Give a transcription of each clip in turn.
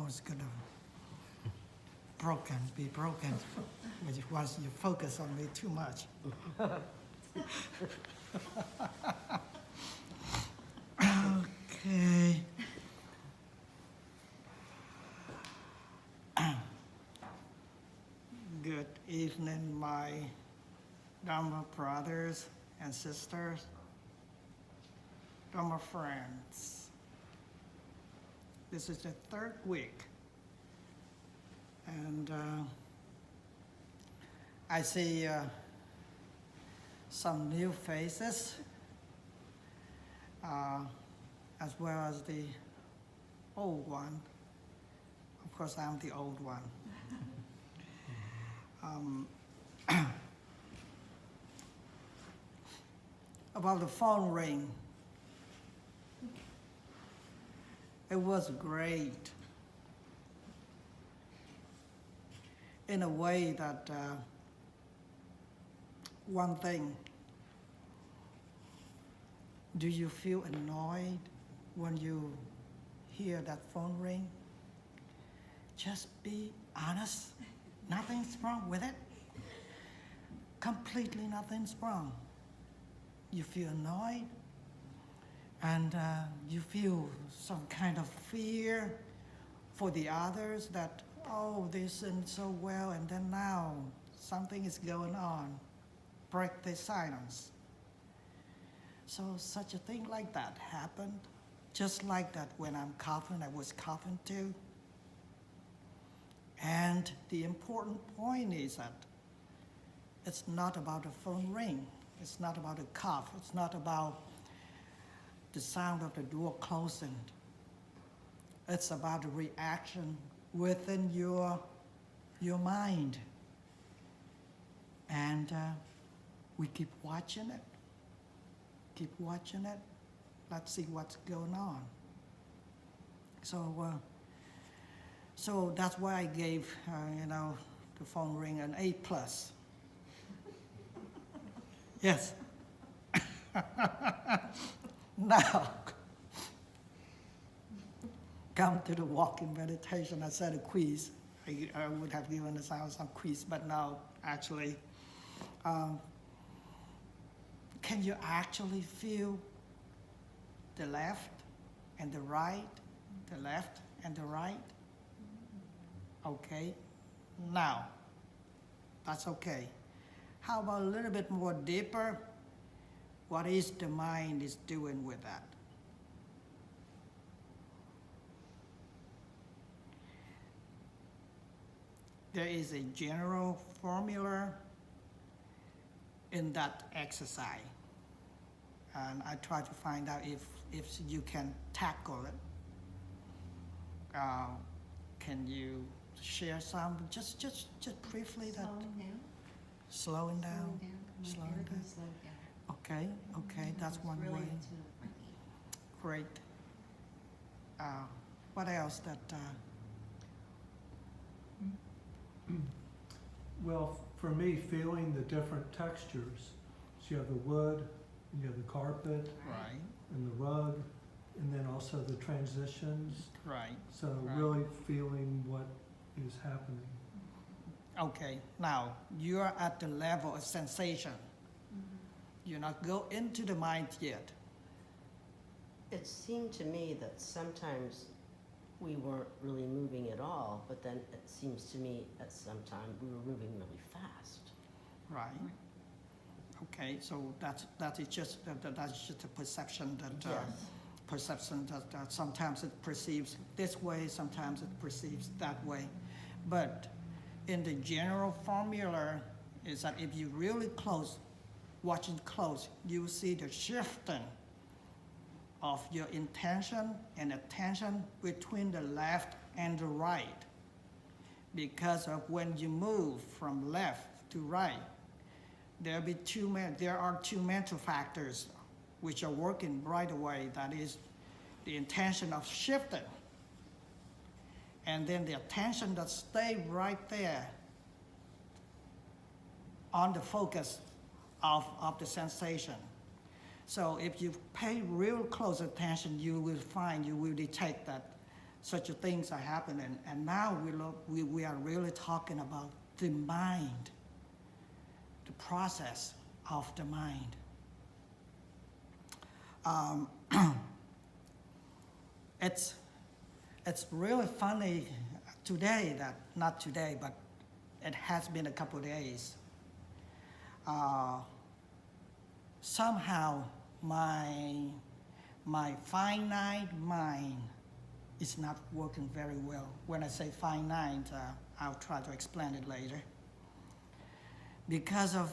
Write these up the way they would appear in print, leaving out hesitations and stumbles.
phone is gonna be broken once you focus on me too much. Okay. Good evening, my Dharma brothers and sisters, Dharma friends. This is the third week, and I see some new faces, as well as the old one. Of course, I'm the old one. About the phone ring, it was great in a way that one thing, do you feel annoyed when you hear that phone ring? Just be honest. Nothing's wrong with it. Completely nothing's wrong. You feel annoyed, and you feel some kind of fear for the others that, oh, they isn't so well, and then now something is going on. Break the silence. So such a thing like that happened. Just like that when I'm coughing, I was coughing too. And the important point is that it's not about a phone ring. It's not about a cough. It's not about the sound of the door closing. It's about the reaction within your mind. And we keep watching it. Keep watching it. Let's see what's going on. So that's why I gave, the phone ring an A+. Yes. Now, come to the walking meditation. I said a quiz. I would have given us some quiz, but now, actually, can you actually feel the left and the right, the left and the right? Okay, now, that's okay. How about a little bit more deeper? What is the mind is doing with that? There is a general formula in that exercise. And I try to find out if you can tackle it. Can you share some, just briefly? Slowing down. Slowing down. Okay, that's one really way. Great. What else that? Well, for me, feeling the different textures. So you have the wood, you have the carpet, Right. and the rug, and then also the transitions. Right. So Right. really feeling what is happening. Okay, now you're at the level of sensation. You're not go into the mind yet. It seemed to me that sometimes we weren't really moving at all, but then it seems to me at some time we were moving really fast. Right. Okay, so that's just a perception that that sometimes it perceives this way, sometimes it perceives that way. But in the general formula is that if you really watching close, you see the shifting of your intention and attention between the left and the right. Because of when you move from left to right, there are two mental factors which are working right away. That is the intention of shifting, and then the attention that stay right there on the focus of the sensation. So if you pay real close attention, you will detect that such things are happening. And now we are really talking about the mind, the process of the mind. It's really funny today that, not today, but it has been a couple of days. Somehow my finite mind is not working very well. When I say finite, I'll try to explain it later. Because of,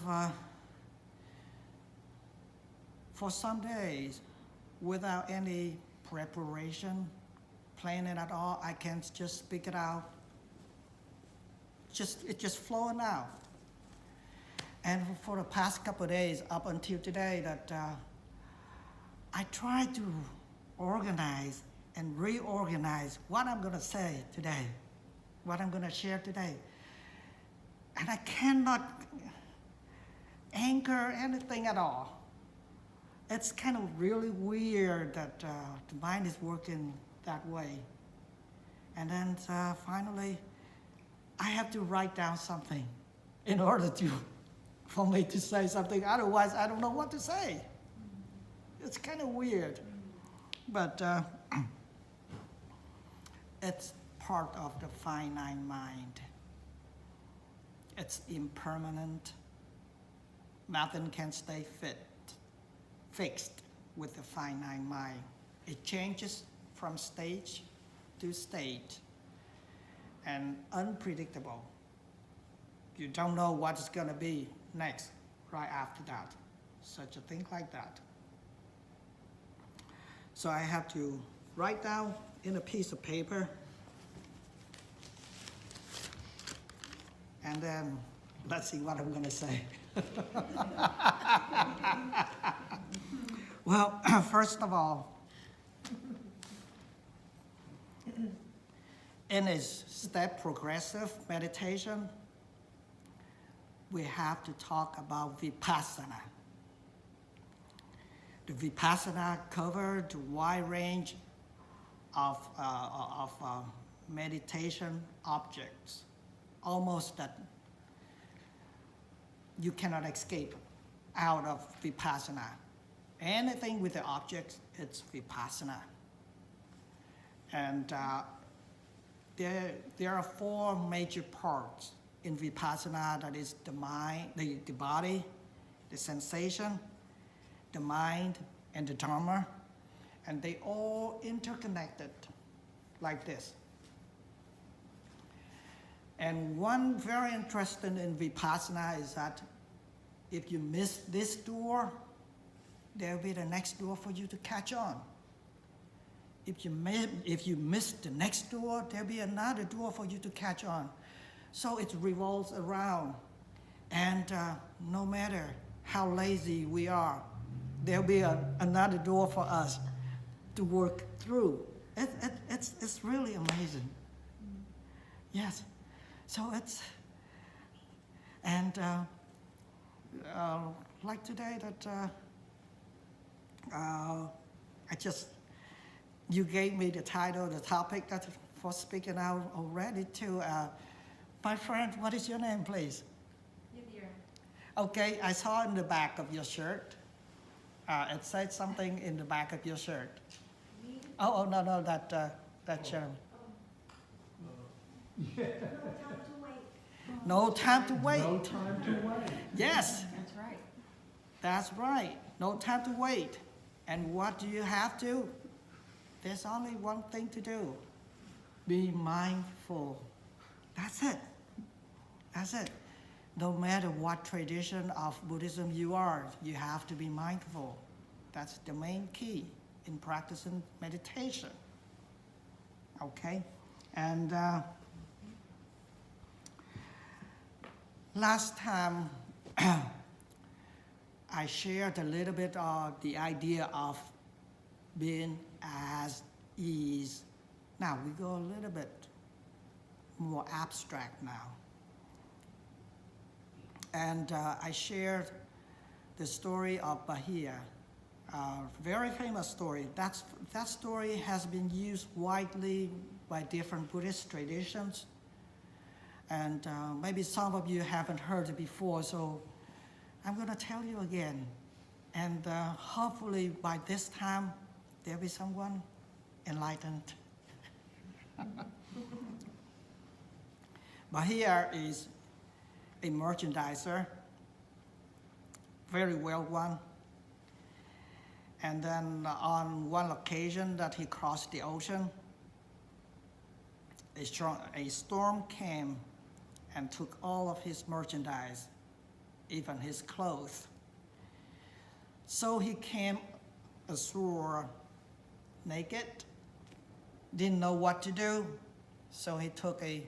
for some days, without any preparation, planning at all, I can just speak it out. It's just flowing out. And for the past couple of days, up until today, that I try to organize and reorganize what I'm going to say today, what I'm going to share today. And I cannot anchor anything at all. It's kind of really weird that the mind is working that way. And then finally, I have to write down something in order for me to say something. Otherwise, I don't know what to say. It's kind of weird. But it's part of the finite mind. It's impermanent. Nothing can stay fixed with the finite mind. It changes from stage to state and unpredictable. You don't know what it's going to be next, right after that. Such a thing like that. So I have to write down in a piece of paper, and then let's see what I'm going to say. Well, first of all, in a step progressive meditation, we have to talk about vipassana. The vipassana covered a wide range of meditation objects, almost that you cannot escape out of vipassana. Anything with the objects, it's vipassana. And there are four major parts in vipassana. That is the mind, the body, the sensation, the mind, and the Dharma. And they all interconnected like this. And one very interesting in vipassana is that if you miss this door, there'll be the next door for you to catch on. If you miss the next door, there'll be another door for you to catch on. So it revolves around. And no matter how lazy we are, there'll be another door for us to work through. It's really amazing. Yes. So it's, and like today that you gave me the title, the topic that for speaking out already too. My friend, what is your name, please? Yadira. Okay, I saw in the back of your shirt. It said something in the back of your shirt. Me? Oh no, that gentleman. No time to wait. No time to wait. Yes, That's right. that's right. No time to wait. And what do you have to? There's only one thing to do. Be mindful. That's it. That's it. No matter what tradition of Buddhism you are, you have to be mindful. That's the main key in practicing meditation. Okay? And last time, I shared a little bit of the idea of being as ease. Now we go a little bit more abstract now. And I shared the story of Bahiya, very famous story. That story has been used widely by different Buddhist traditions. And maybe some of you haven't heard it before, so I'm going to tell you again. And hopefully by this time, there'll be someone enlightened. Bahiya is a merchandiser, very well one. And then on one occasion that he crossed the ocean, a storm came and took all of his merchandise, even his clothes. So he came ashore naked, didn't know what to do, so he took a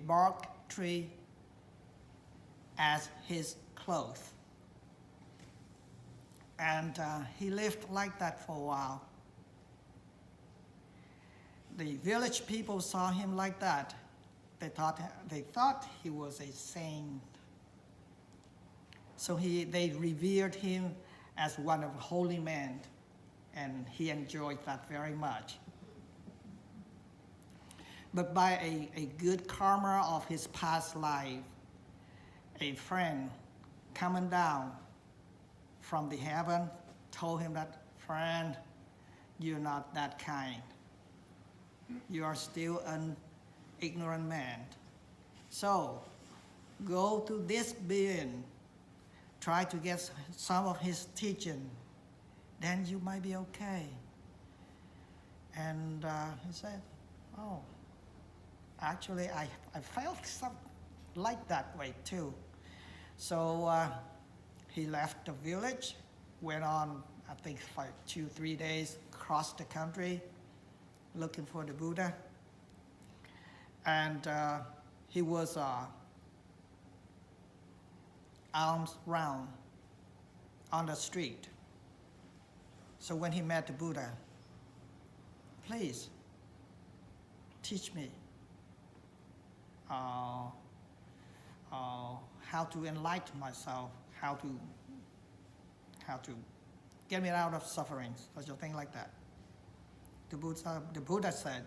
bark tree as his clothes. And he lived like that for a while. The village people saw him like that. They thought he was a saint. So they revered him as one of the holy men, and he enjoyed that very much. But by a good karma of his past life, a friend coming down from the heaven told him that, friend, you're not that kind. You are still an ignorant man. So go to this being, try to get some of his teaching, then you might be okay. And he said, oh, actually I felt something like that way too. So he left the village, went on, I think, for 2-3 days, crossed the country, looking for the Buddha. And he was arms round on the street. So when he met the Buddha, please teach me how to enlighten myself, how to get me out of sufferings, such a thing like that. The Buddha said,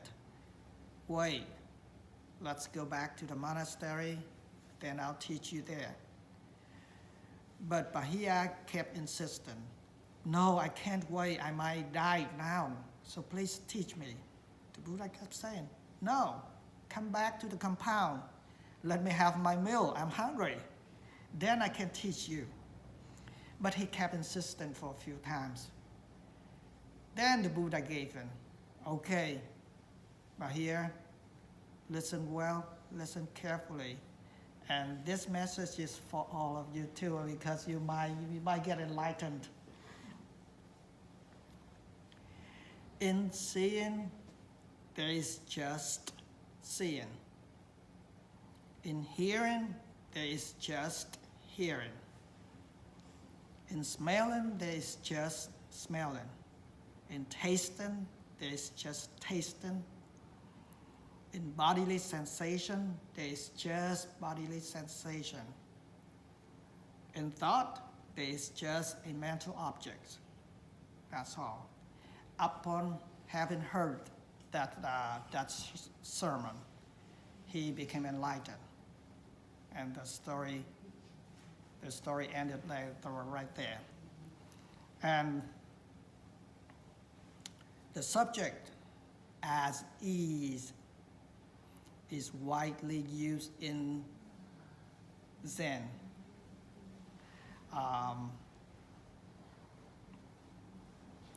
wait, let's go back to the monastery, then I'll teach you there. But Bahiya kept insisting, no, I can't wait, I might die now, so please teach me. The Buddha kept saying, no, come back to the compound, let me have my meal, I'm hungry, then I can teach you. But he kept insisting for a few times. Then the Buddha gave in, okay, Bahiya, listen well, listen carefully. And this message is for all of you too, because you might get enlightened. In seeing, there is just seeing. In hearing, there is just hearing. In smelling, there is just smelling. In tasting, there is just tasting. In bodily sensation, there is just bodily sensation. In thought, there is just a mental object. That's all. Upon having heard that sermon, he became enlightened. And the story ended right there. And the subject, as ease, is widely used in Zen.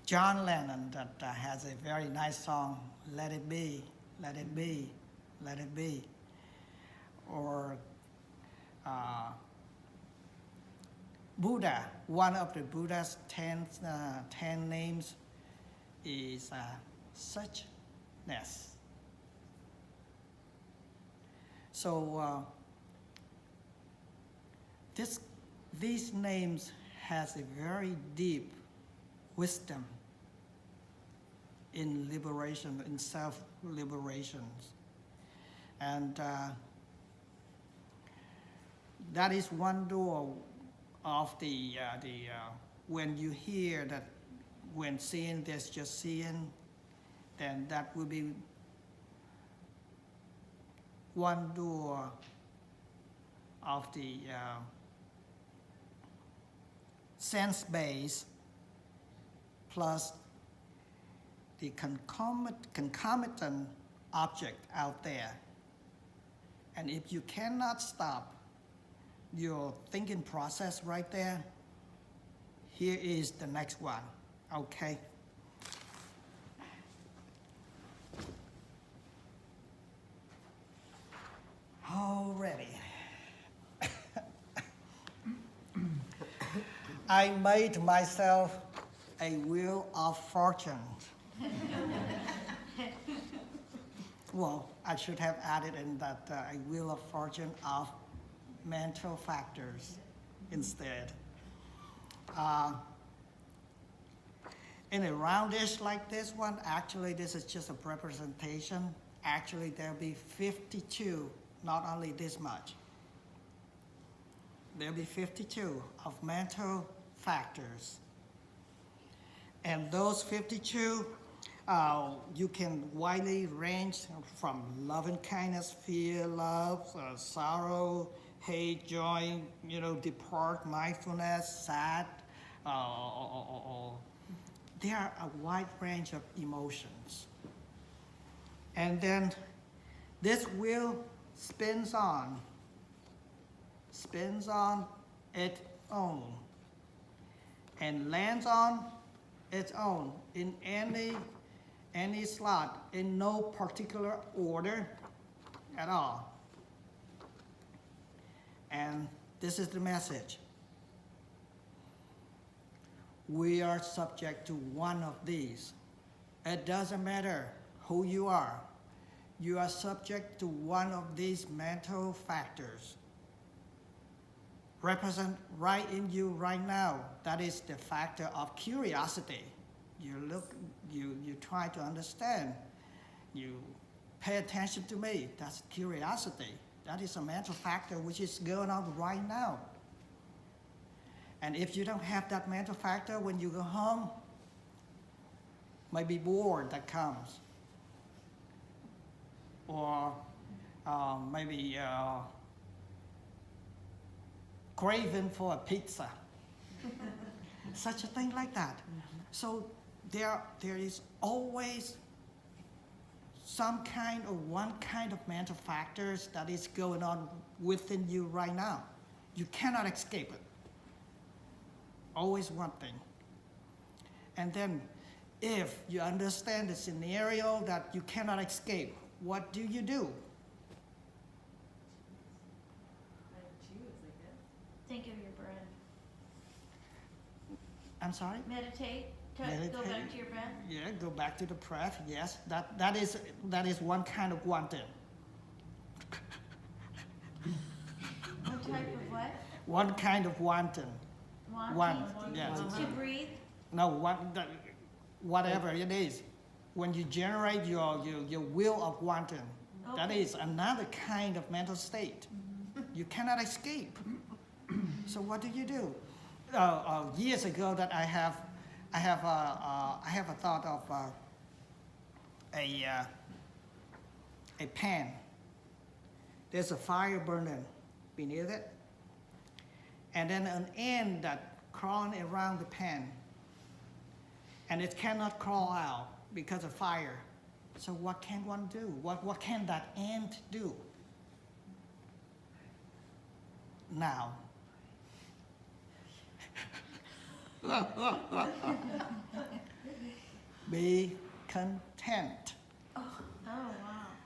John Lennon that has a very nice song, Let It Be, Let It Be, Let It Be. Or Buddha, one of the Buddha's 10 names is suchness. So these names has a very deep wisdom in liberation, in self-liberations. And that is one door of when you hear that when seeing there's just seeing, then that will be one door of the sense base plus the concomitant object out there. And if you cannot stop your thinking process right there, here is the next one, okay? Already. I made myself a wheel of fortune. Well, I should have added in that a wheel of fortune of mental factors instead. In a roundish like this one, actually this is just a representation. Actually there'll be 52, not only this much. There'll be 52 of mental factors. And those 52, you can widely range from loving kindness, fear, love, sorrow, hate, joy, depart, mindfulness, sad. There are a wide range of emotions. And then this wheel spins on its own and lands on its own in any slot, in no particular order at all. And this is the message. We are subject to one of these. It doesn't matter who you are. You are subject to one of these mental factors. Represent right in you right now. That is the factor of curiosity. You try to understand. You pay attention to me. That's curiosity. That is a mental factor which is going on right now. And if you don't have that mental factor when you go home, maybe bored that comes. Or maybe craving for a pizza. Such a thing like that. So there is always some kind or one kind of mental factors that is going on within you right now. You cannot escape it. Always one thing. And then if you understand the scenario that you cannot escape, what do you do? Think of your breath. I'm sorry? Meditate. Meditate. Go back to your breath. Yeah, go back to the breath. Yes, that is one kind of wanting. What type of what? One kind of wanting. Wanting. Yes. To breathe. No, whatever it is. When you generate your will of wanting, that Okay. is another kind of mental state. You cannot escape. So what do you do? Years ago, that I have a thought of a pan. There's a fire burning beneath it, and then an ant that crawling around the pan, and it cannot crawl out because of fire. So what can one do? What can that ant do? Now, be content. Oh wow.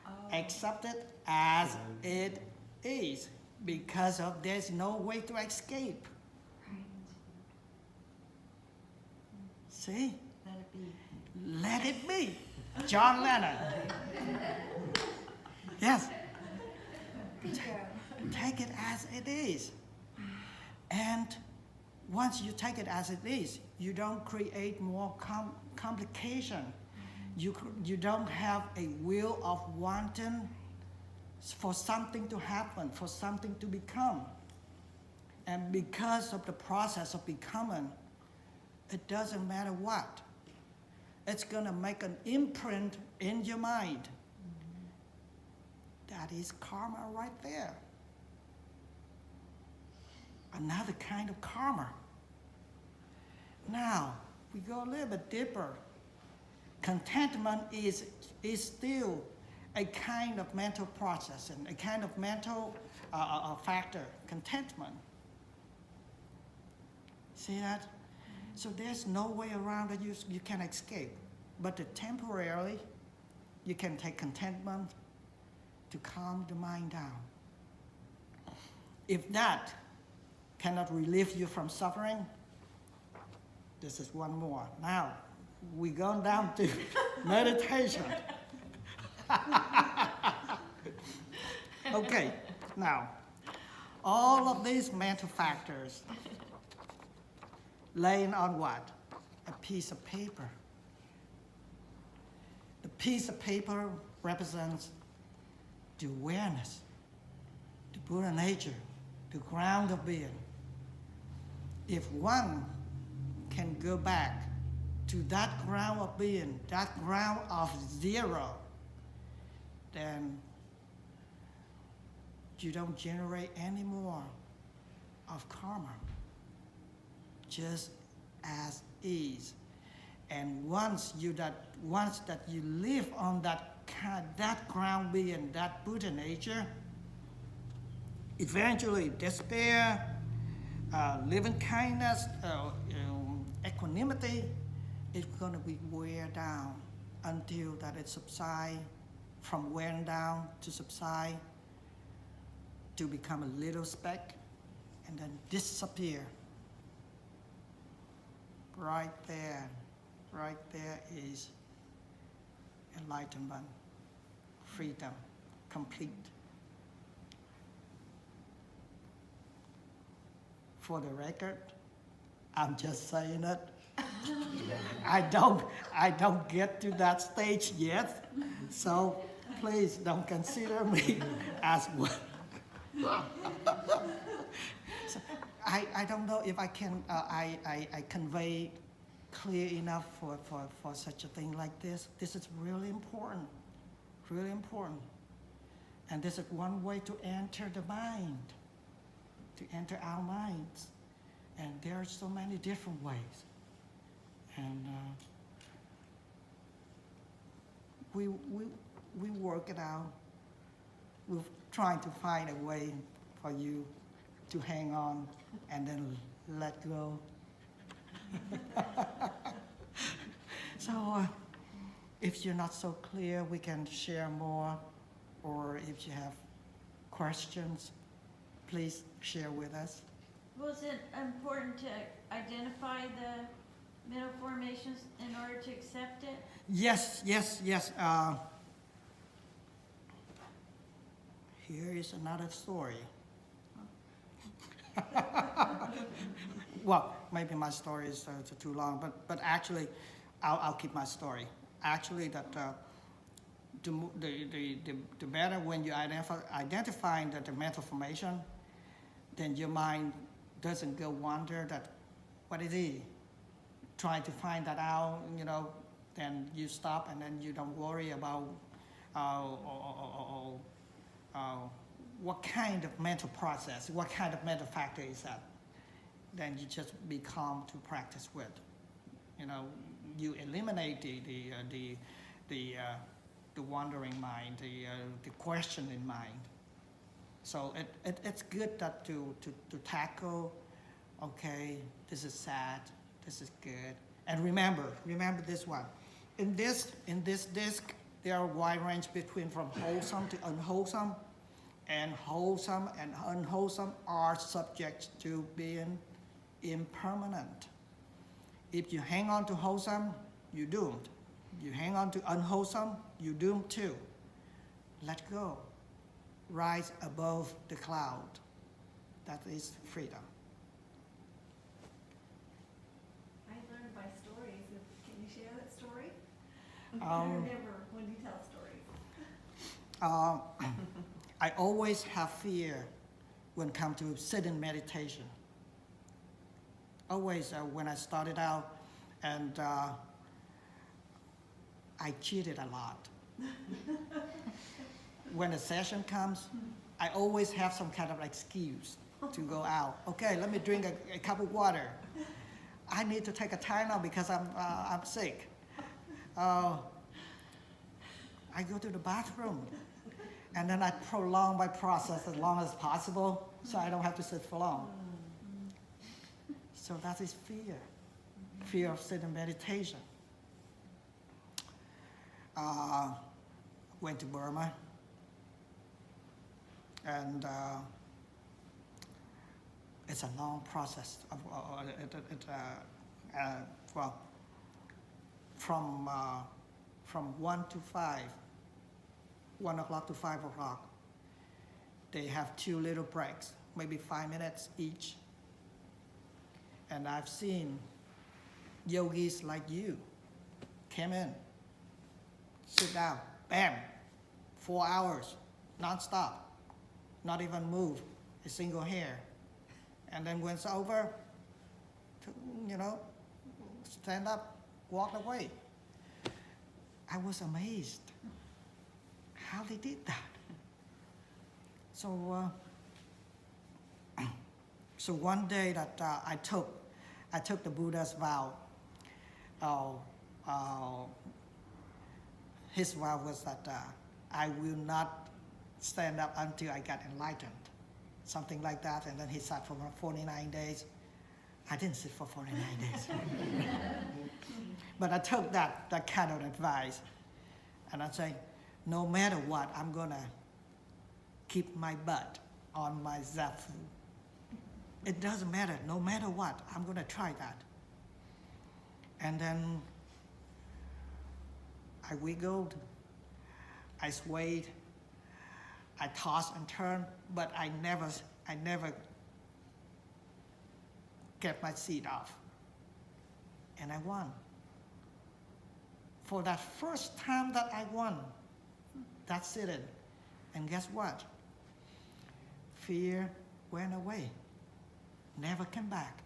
Oh. Accept it as it is, because of there's no way to escape. Right. See? Let it be. Let it be. John Lennon. Yes. Take it as it is. And once you take it as it is, you don't create more complication. You don't have a will of wanting for something to happen, for something to become. And because of the process of becoming, it doesn't matter what. It's going to make an imprint in your mind. That is karma right there. Another kind of karma. Now, we go a little bit deeper. Contentment is still a kind of mental process and a kind of mental factor, contentment. See that? So there's no way around that you can escape. But temporarily, you can take contentment to calm the mind down. If that cannot relieve you from suffering, this is one more. Now, we're going down to meditation. Okay, now, all of these mental factors laying on what? A piece of paper. The piece of paper represents the awareness, the Buddha nature, the ground of being. If one can go back to that ground of being, that ground of zero, then you don't generate any more of karma, just as is. And once that you live on that ground being, that Buddha nature, eventually despair, living kindness, equanimity, is going to be wear down until that it subside, from wearing down to subside, to become a little speck, and then disappear. Right there is enlightenment, freedom, complete. For the record, I'm just saying it. I don't get to that stage yet, so please don't consider me as one. So I don't know if I can I convey clear enough for such a thing like this. This is really important, really important. And this is one way to enter the mind, to enter our minds. And there are so many different ways. And we work it out. We're trying to find a way for you to hang on and then let go. So if you're not so clear, we can share more. Or if you have questions, please share with us. Was it important to identify the mental formations in order to accept it? Yes. Here is another story. Well, maybe my story is too long, but actually, I'll keep my story. Actually, that the better when you identifying the mental formation, then your mind doesn't go wander that what it is. Trying to find that out, then you stop and then you don't worry about what kind of mental process, what kind of mental factor is that. Then you just be calm to practice with. You eliminate the wandering mind, the questioning mind. So it's good that to tackle. Okay, this is sad. This is good. And remember this one. In this disc, there are a wide range between from wholesome to unwholesome, and wholesome and unwholesome are subject to being impermanent. If you hang on to wholesome, you're doomed. You hang on to unwholesome, you're doomed too. Let go. Rise above the cloud. That is freedom. I learned by stories. Can you share that story? I remember when you tell stories. I always have fear when it comes to sitting meditation. Always when I started out, and I cheated a lot. when the session comes, I always have some kind of excuse to go out. Okay, let me drink a cup of water. I need to take a time out because I'm sick. I go to the bathroom, and then I prolong my process as long as possible, so I don't have to sit for long. So that is fear of sitting meditation. Went to Burma, and it's a long process. From 1 to 5, 1 o'clock to 5 o'clock, they have 2 little breaks, maybe 5 minutes each. And I've seen yogis like you come in, sit down, bam, 4 hours, non-stop, not even move a single hair. And then when it's over, stand up, walk away. I was amazed how they did that. So, so one day that I took the Buddha's vow. His vow was that I will not stand up until I get enlightened, something like that. And then he sat for 49 days. I didn't sit for 49 days. But I took that kind of advice, and I say, no matter what, I'm gonna keep my butt on my zafu. It doesn't matter, no matter what, I'm gonna try that. And then I wiggled, I swayed, I tossed and turned, but I never get my seat off. And I won. For that first time that I won, that sitting. And guess what? Fear went away. Never came back.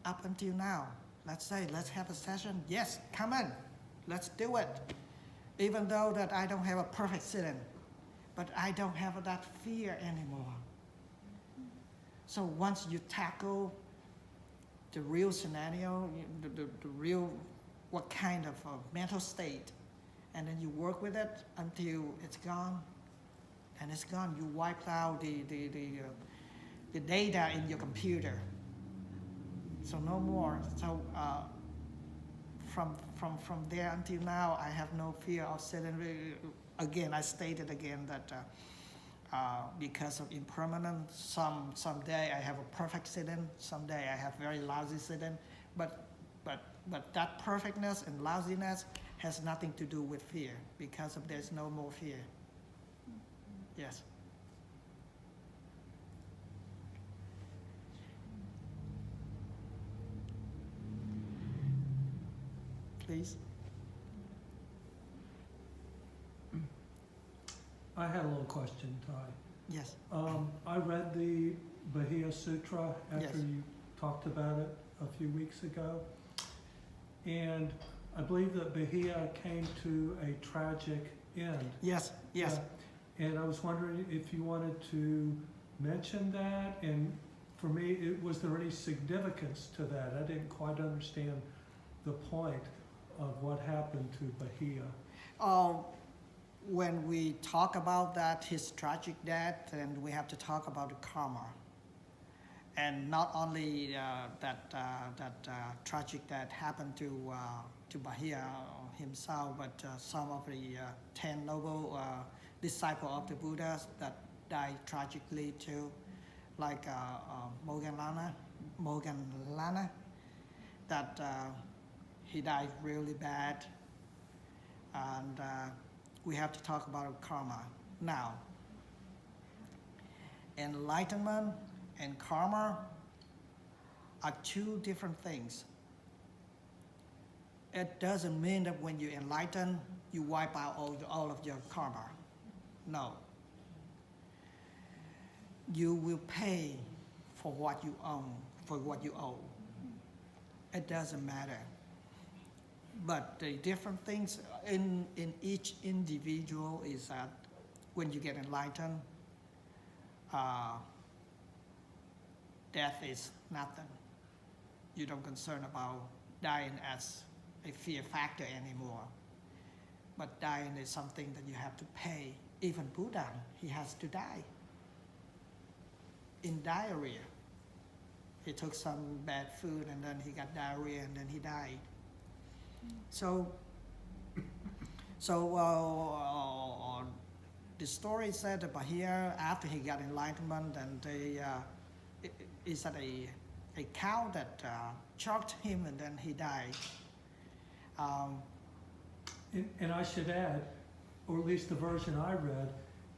Up until now. Let's say, let's have a session. Yes, come in. Let's do it. Even though that I don't have a perfect sitting, but I don't have that fear anymore. So once you tackle the real scenario, the real, what kind of mental state, and then you work with it until it's gone, and it's gone. You wiped out the data in your computer. So no more. So from there until now, I have no fear of sitting. Again, I stated again that because of impermanence, someday I have a perfect sitting, someday I have very lousy sitting, but that perfectness and lousiness has nothing to do with fear, because of there's no more fear. Yes. Please. I had a little question, Ty. Yes. I read the Bahiya Sutra after Yes. you talked about it a few weeks ago. And I believe that Bahiya came to a tragic end. Yes. Yes. Yeah. And I was wondering if you wanted to mention that, and for me, was there any significance to that? I didn't quite understand the point of what happened to Bahiya. When we talk about that, his tragic death, and we have to talk about the karma. And not only that tragic death happened to Bahiya himself, but some of the 10 noble disciples of the Buddha that died tragically too, like Moggallana, that he died really bad. And we have to talk about karma. Now, enlightenment and karma are 2 different things. It doesn't mean that when you enlighten, you wipe out all of your karma. No. You will pay for what you own, for what you owe. It doesn't matter. But the different things in each individual is that when you get enlightened, death is nothing. You don't concern about dying as a fear factor anymore. But dying is something that you have to pay. Even Buddha, he has to die. In diarrhea, he took some bad food and then he got diarrhea and then he died. So the story said that Bahiya, after he got enlightenment, and he said a cow that choked him and then he died. And I should add, or at least the version I read,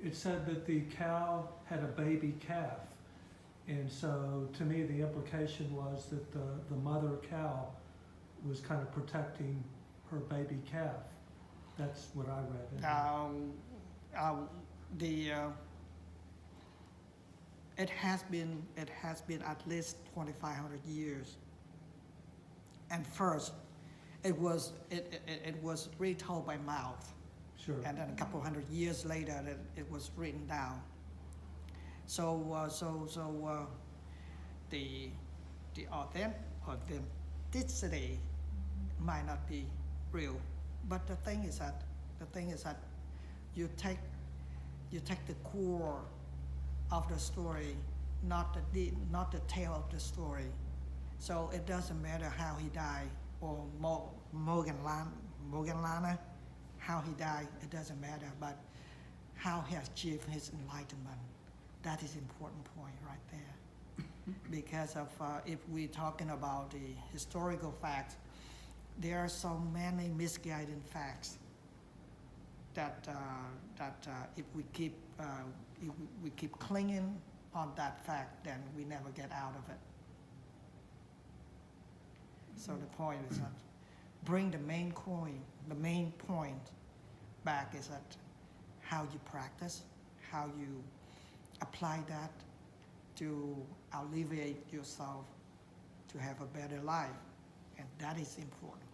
it said that the cow had a baby calf. And so to me, the implication was that the mother cow was kind of protecting her baby calf. That's what I read. It has been at least 2,500 years. And first, it was retold by mouth, Sure. and then a couple hundred years later, it was written down. The authenticity might not be real, but the thing is that you take the core of the story, not the tail of the story. So it doesn't matter how he died, or Morgan Lana, how he died, it doesn't matter, but how he achieved his enlightenment. That is important point right there. Because of if we're talking about the historical facts, there are so many misguided facts that if we keep clinging on that fact, then we never get out of it. So the point is that bring the main point back is that how you practice, how you apply that to alleviate yourself to have a better life, and that is important.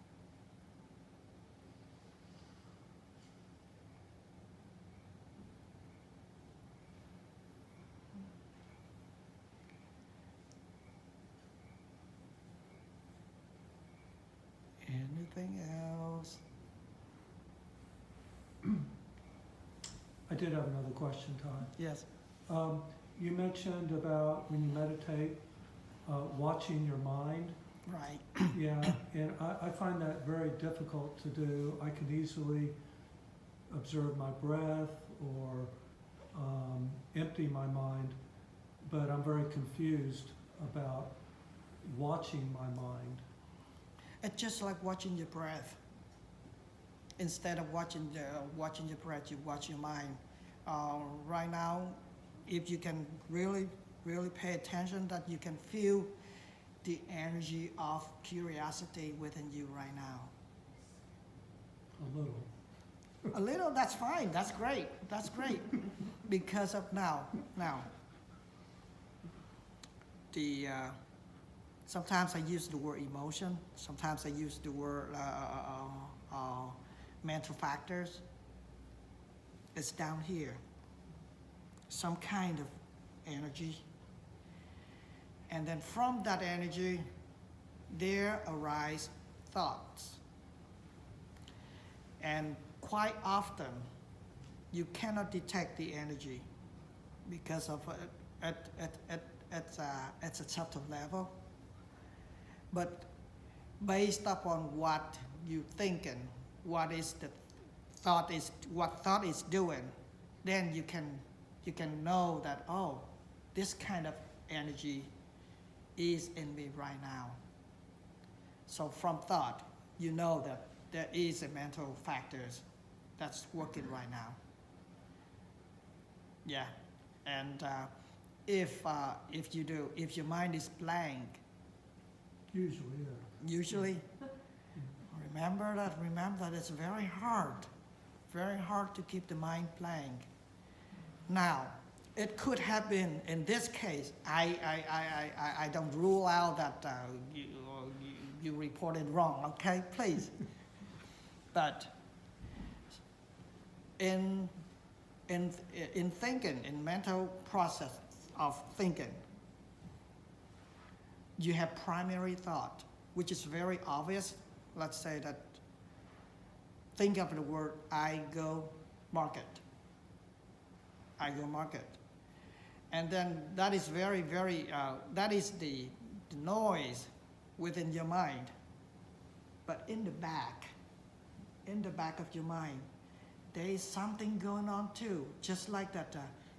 Anything else? I did have another question, Todd. Yes. You mentioned about when you meditate, watching your mind. Right. Yeah, and I find that very difficult to do. I can easily observe my breath or empty my mind, but I'm very confused about watching my mind. It's just like watching your breath. Instead of watching your breath, you watch your mind. Right now, if you can really pay attention, that you can feel the energy of curiosity within you right now. A little. A little, that's fine, that's great, because of now, sometimes I use the word emotion, sometimes I use the word mental factors. It's down here, some kind of energy. And then from that energy, there arise thoughts. And quite often, you cannot detect the energy because of at a subtle level. But based upon what you thinking, what thought is doing, then you can know that, oh, this kind of energy is in me right now. So from thought, you know that there is a mental factors that's working right now. Yeah, and if your mind is blank, Usually, yeah. usually, remember that it's very hard to keep the mind blank. Now, it could have been, in this case, I don't rule out that you reported wrong, okay, please. But in in thinking, in mental process of thinking, you have primary thought, which is very obvious. Let's say that, think of the word I go market. I go market. And then that is very, very, that is the noise within your mind. But in the back of your mind, there is something going on too. Just like that,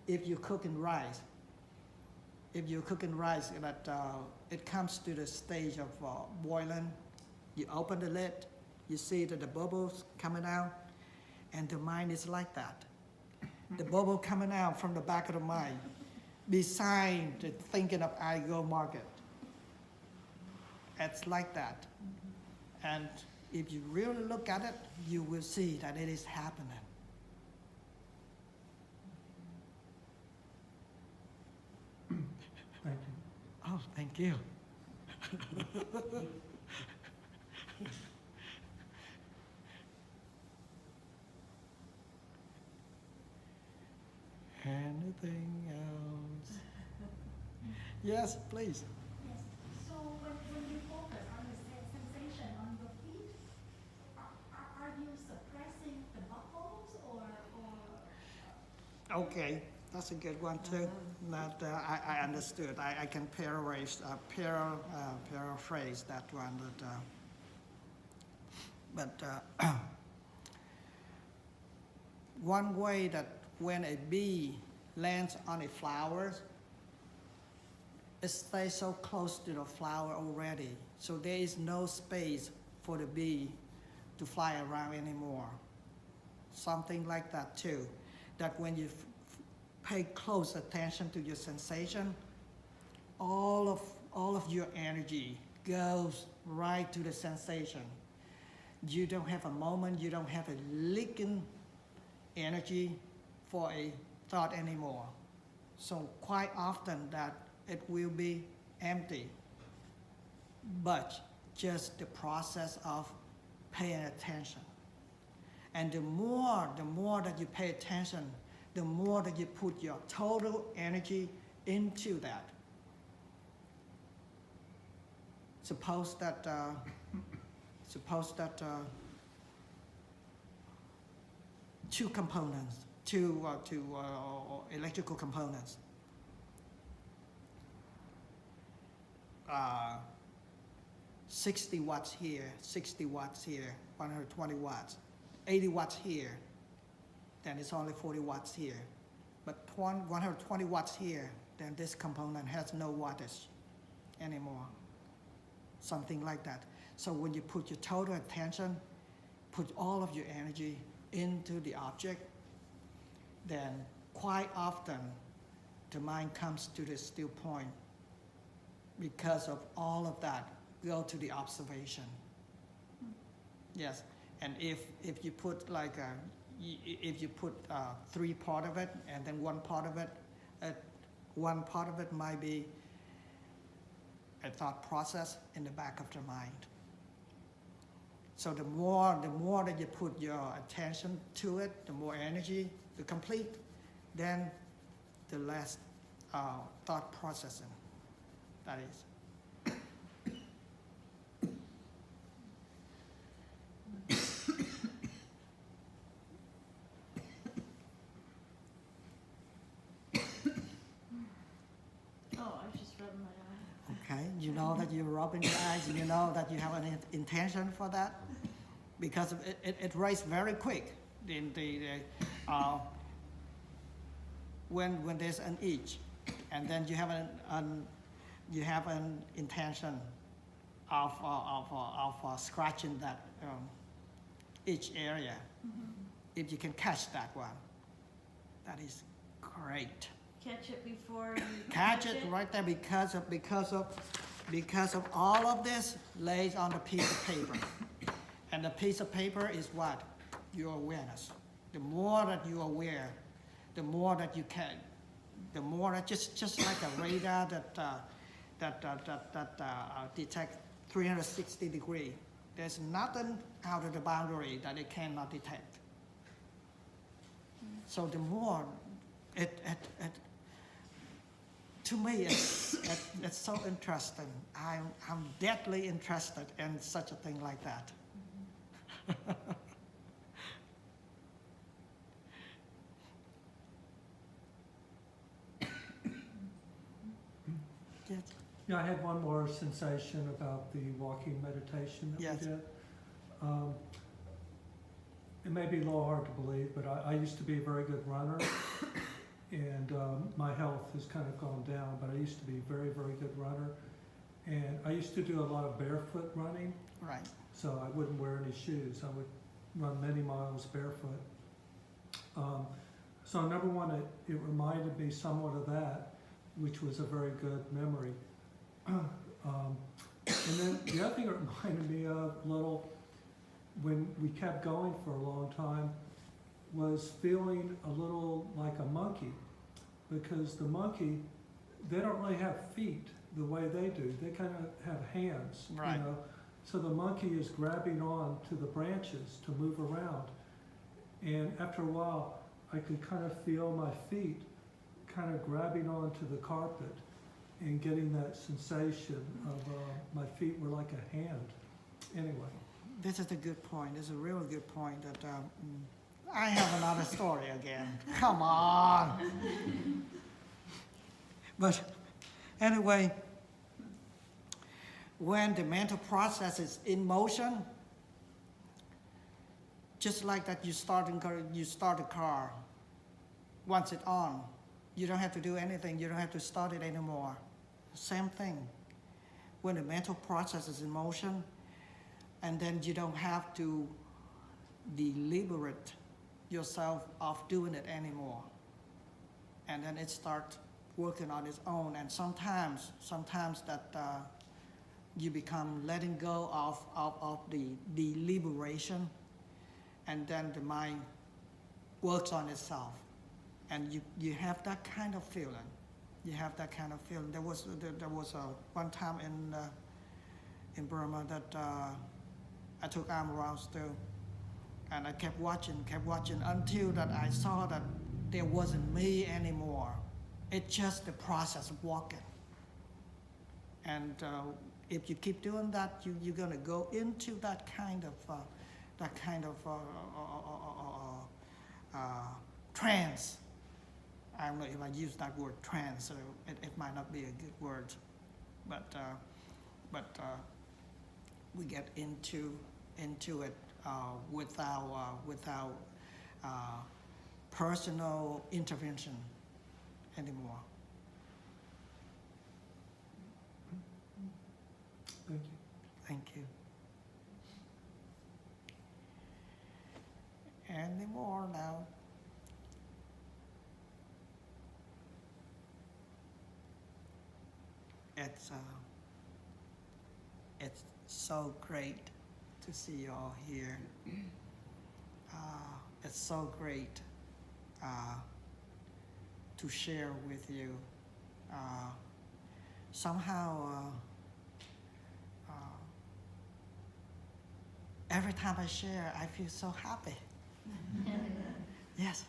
if you're cooking rice, that it comes to the stage of boiling, you open the lid, you see that the bubbles coming out, and the mind is like that. The bubble coming out from the back of the mind, beside the thinking of I go market. It's like that. And if you really look at it, you will see that it is happening. Thank you. Oh, thank you. Anything else? Yes, please. Yes. So when you focus on the sensation on your feet, are you suppressing the buckles or? Okay, that's a good one too. That I understood. I can paraphrase that one. But one way that when a bee lands on a flower, it stays so close to the flower already, so there is no space for the bee to fly around anymore. Something like that too. That when you pay close attention to your sensation, all of your energy goes right to the sensation. You don't have a moment, you don't have a leaking energy for a thought anymore. So quite often that it will be empty, but just the process of paying attention. And the more that you pay attention, the more that you put your total energy into that. Suppose that two electrical components. 60 watts here, 60 watts here, 120 watts, 80 watts here, then it's only 40 watts here. But 120 watts here, then this component has no wattage anymore. Something like that. So when you put your total attention, put all of your energy into the object, then quite often the mind comes to the still point. Because of all of that, go to the observation. Yes, and if you put three part of it, and then one part of it might be a thought process in the back of the mind. So the more that you put your attention to it, the more energy to complete, then the less thought processing. That is. Oh, I just rubbed my eye. Okay, you know that you're rubbing your eyes, and you know that you have an intention for that, because it raised very quick. When there's an itch, and then you have an intention of scratching that itch area. Mm-hmm. If you can catch that one, that is great. Catch it before you Catch it right there because of all of this lays on the piece of paper. And the piece of paper is what? Your awareness. The more that you're aware, the more that you can, the more that just like a radar that detects 360 degrees. There's nothing out of the boundary that it cannot detect. So the more to me, it's so interesting. I'm deadly interested in such a thing like that. Yes. Yeah, I had one more sensation about the walking meditation that Yes. we did. It may be a little hard to believe, but I used to be a very good runner, and my health has kind of gone down, but I used to be a very, very good runner. And I used to do a lot of barefoot running, Right. so I wouldn't wear any shoes. I would run many miles barefoot. So number one, it reminded me somewhat of that, which was a very good memory. And then the other thing it reminded me of a little, when we kept going for a long time, was feeling a little like a monkey, because the monkey, they don't really have feet the way they do. They kind of have hands, Right. you know. So the monkey is grabbing on to the branches to move around. And after a while, I could kind of feel my feet kind of grabbing onto the carpet and getting that sensation of my feet were like a hand. Anyway. This is a good point. It's a really good point that I have another story again. Come on. But anyway, when the mental process is in motion, just like that you start a car. Once it's on, you don't have to do anything. You don't have to start it anymore. Same thing. When the mental process is in motion, and then you don't have to deliberate yourself of doing it anymore. And then it starts working on its own. And sometimes that you become letting go of the deliberation, and then the mind works on itself. And you have that kind of feeling. You have that kind of feeling. There was one time in Burma that I took arm around still, and I kept watching until that I saw that there wasn't me anymore. It's just the process of walking. And if you keep doing that, you're gonna go into that kind of trance. I don't know if I use that word trance, so it might not be a good word, but we get into it without personal intervention anymore. Thank you. Thank you. Any more now? It's so great to see you all here. It's so great to share with you. Somehow, every time I share, I feel so happy. Yes.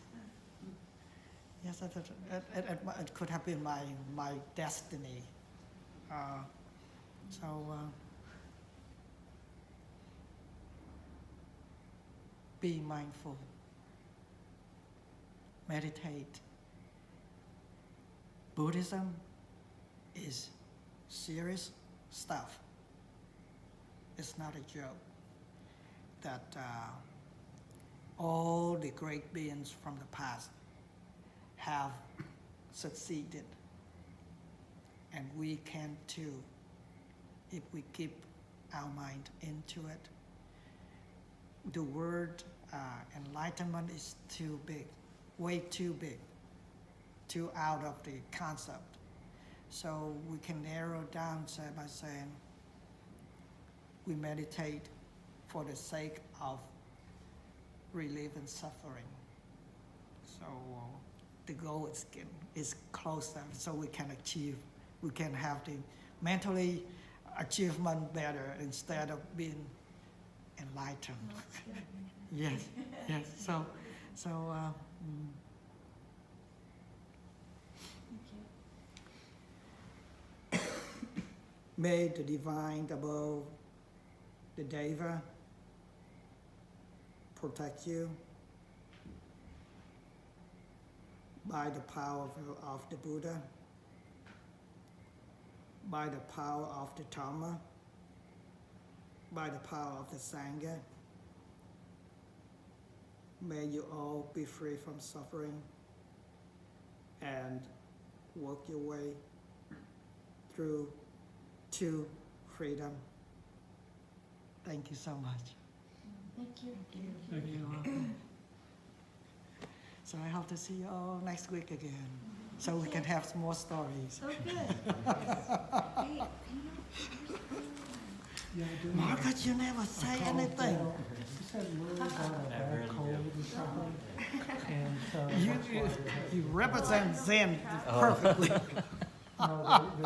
Yes, it could have been my destiny. Be mindful. Meditate. Buddhism is serious stuff. It's not a joke. That all the great beings from the past have succeeded. And we can too, if we keep our mind into it. The word enlightenment is too big, way too big, too out of the concept. So we can narrow down by saying we meditate for the sake of relieving suffering. So the goal is closer, so we can have the mentally achievement better instead of being enlightened. Yes. So Thank you. May the divine above the Deva protect you by the power of the Buddha, by the power of the Dharma, by the power of the Sangha. May you all be free from suffering and work your way through to freedom. Thank you so much. Thank you. Thank you. You're welcome. So I hope to see you all next week again, so we can have some more stories. So good. Hey, Yeah, I do. Margaret, you never say anything. She said Lily's on a bad cold or something. And so You, that's why you represent Zen perfectly. no, they